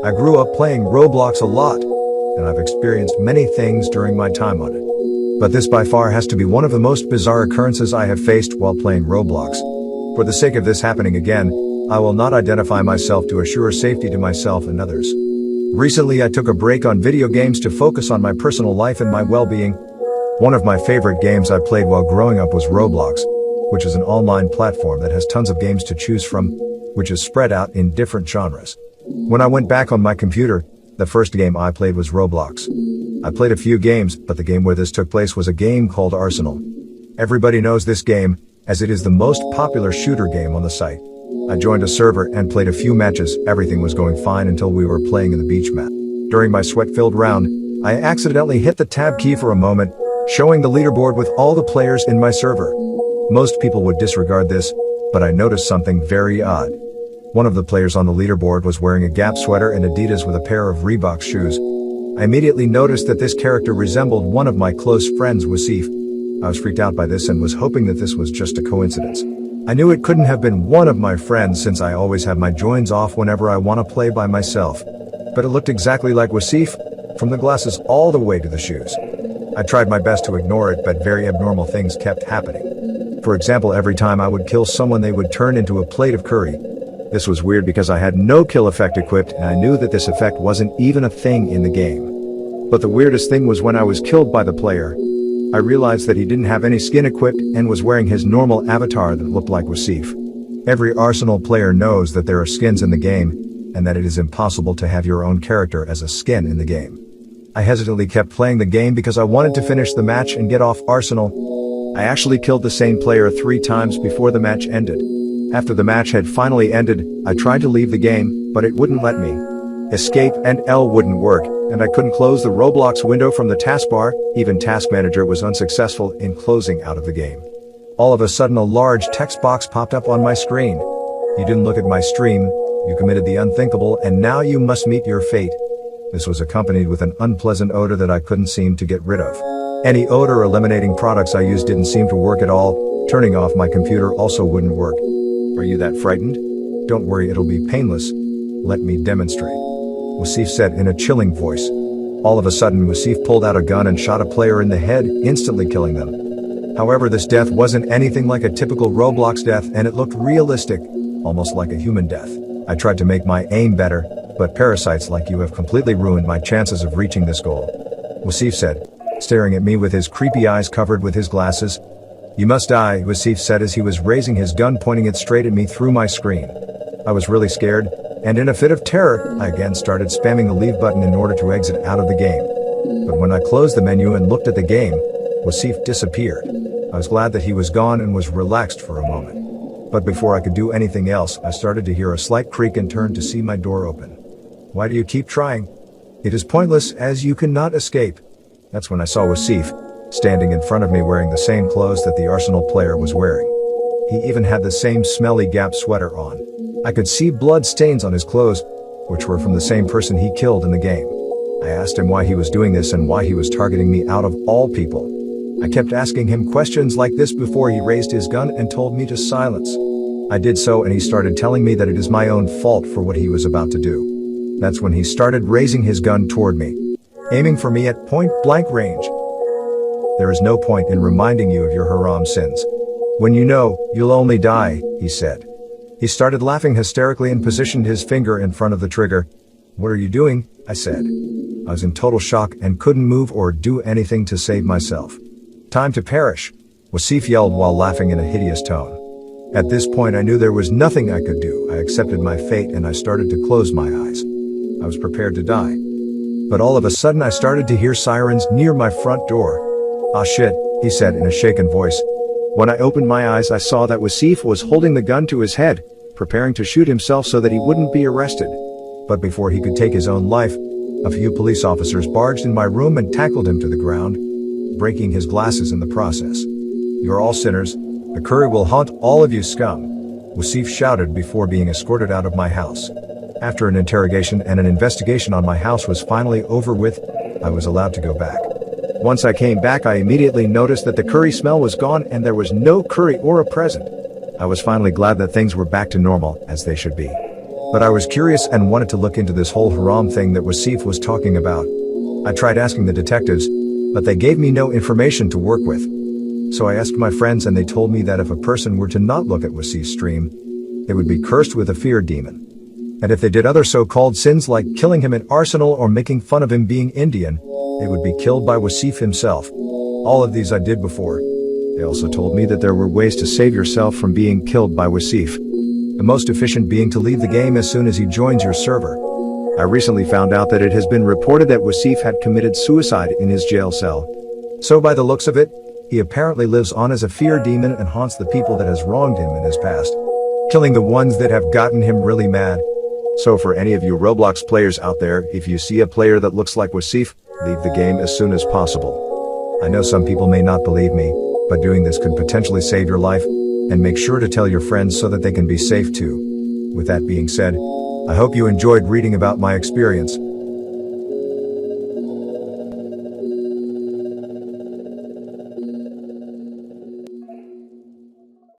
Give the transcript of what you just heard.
I grew up playing Roblox a lot, and I've experienced many things during my time on it. But this by far has to be one of the most bizarre occurrences I have faced while playing Roblox. For the sake of this happening again, I will not identify myself to assure safety to myself and others. Recently I took a break on video games to focus on my personal life and my well-being. One of my favorite games I played while growing up was Roblox, which is an online platform that has tons of games to choose from, which is spread out in different genres. When I went back on my computer, the first game I played was Roblox. I played a few games, but the game where this took place was a game called Arsenal. Everybody knows this game, as it is the most popular shooter game on the site. I joined a server and played a few matches. Everything was going fine until we were playing in the beach map. During my sweat-filled round, I accidentally hit the tab key for a moment, showing the leaderboard with all the players in my server. Most people would disregard this, but I noticed something very odd. One of the players on the leaderboard was wearing a Gap sweater and Adidas with a pair of Reebok shoes. I immediately noticed that this character resembled one of my close friends, Wasif. I was freaked out by this and was hoping that this was just a coincidence. I knew it couldn't have been one of my friends since I always have my joins off whenever I want to play by myself. But it looked exactly like Wasif, from the glasses all the way to the shoes. I tried my best to ignore it, but very abnormal things kept happening. For example, every time I would kill someone, they would turn into a plate of curry. This was weird because I had no kill effect equipped, and I knew that this effect wasn't even a thing in the game. But the weirdest thing was when I was killed by the player, I realized that he didn't have any skin equipped and was wearing his normal avatar that looked like Wasif. Every Arsenal player knows that there are skins in the game, and that it is impossible to have your own character as a skin in the game. I hesitantly kept playing the game because I wanted to finish the match and get off Arsenal. I actually killed the same player 3 times before the match ended. After the match had finally ended, I tried to leave the game, but it wouldn't let me. Escape and L wouldn't work, and I couldn't close the Roblox window from the taskbar. Even Task Manager was unsuccessful in closing out of the game. All of a sudden, a large text box popped up on my screen. You didn't look at my stream, you committed the unthinkable, and now you must meet your fate. This was accompanied with an unpleasant odor that I couldn't seem to get rid of. Any odor eliminating products I used didn't seem to work at all. Turning off my computer also wouldn't work. Are you that frightened? Don't worry, it'll be painless. Let me demonstrate. Wasif said in a chilling voice. All of a sudden, Wasif pulled out a gun and shot a player in the head, instantly killing them. However, this death wasn't anything like a typical Roblox death, and it looked realistic, almost like a human death. I tried to make my aim better, but parasites like you have completely ruined my chances of reaching this goal. Wasif said, staring at me with his creepy eyes covered with his glasses. You must die, Wasif said as he was raising his gun, pointing it straight at me through my screen. I was really scared, and in a fit of terror, I again started spamming the leave button in order to exit out of the game. But when I closed the menu and looked at the game, Wasif disappeared. I was glad that he was gone and was relaxed for a moment. But before I could do anything else, I started to hear a slight creak and turned to see my door open. Why do you keep trying? It is pointless, as you cannot escape. That's when I saw Wasif, standing in front of me wearing the same clothes that the Arsenal player was wearing. He even had the same smelly Gap sweater on. I could see blood stains on his clothes, which were from the same person he killed in the game. I asked him why he was doing this and why he was targeting me out of all people. I kept asking him questions like this before he raised his gun and told me to silence. I did so, and he started telling me that it is my own fault for what he was about to do. That's when he started raising his gun toward me, aiming for me at point-blank range. There is no point in reminding you of your haram sins. When you know, you'll only die, he said. He started laughing hysterically and positioned his finger in front of the trigger. What are you doing? I said. I was in total shock and couldn't move or do anything to save myself. Time to perish, Wasif yelled while laughing in a hideous tone. At this point I knew there was nothing I could do. I accepted my fate and I started to close my eyes. I was prepared to die. But all of a sudden I started to hear sirens near my front door. Ah shit, he said in a shaken voice. When I opened my eyes, I saw that Wasif was holding the gun to his head, preparing to shoot himself so that he wouldn't be arrested. But before he could take his own life, a few police officers barged in my room and tackled him to the ground, breaking his glasses in the process. You're all sinners. The curry will haunt all of you scum, Wasif shouted before being escorted out of my house. After an interrogation and an investigation on my house was finally over with, I was allowed to go back. Once I came back, I immediately noticed that the curry smell was gone and there was no curry or a present. I was finally glad that things were back to normal, as they should be. But I was curious and wanted to look into this whole haram thing that Wasif was talking about. I tried asking the detectives, but they gave me no information to work with. So I asked my friends and they told me that if a person were to not look at Wasif's stream, they would be cursed with a fear demon. And if they did other so-called sins like killing him at Arsenal or making fun of him being Indian, they would be killed by Wasif himself. All of these I did before. They also told me that there were ways to save yourself from being killed by Wasif. The most efficient being to leave the game as soon as he joins your server. I recently found out that it has been reported that Wasif had committed suicide in his jail cell. So by the looks of it, he apparently lives on as a fear demon and haunts the people that has wronged him in his past, killing the ones that have gotten him really mad. So for any of you Roblox players out there, if you see a player that looks like Wasif, leave the game as soon as possible. I know some people may not believe me, but doing this could potentially save your life, and make sure to tell your friends so that they can be safe too. With that being said, I hope you enjoyed reading about my experience.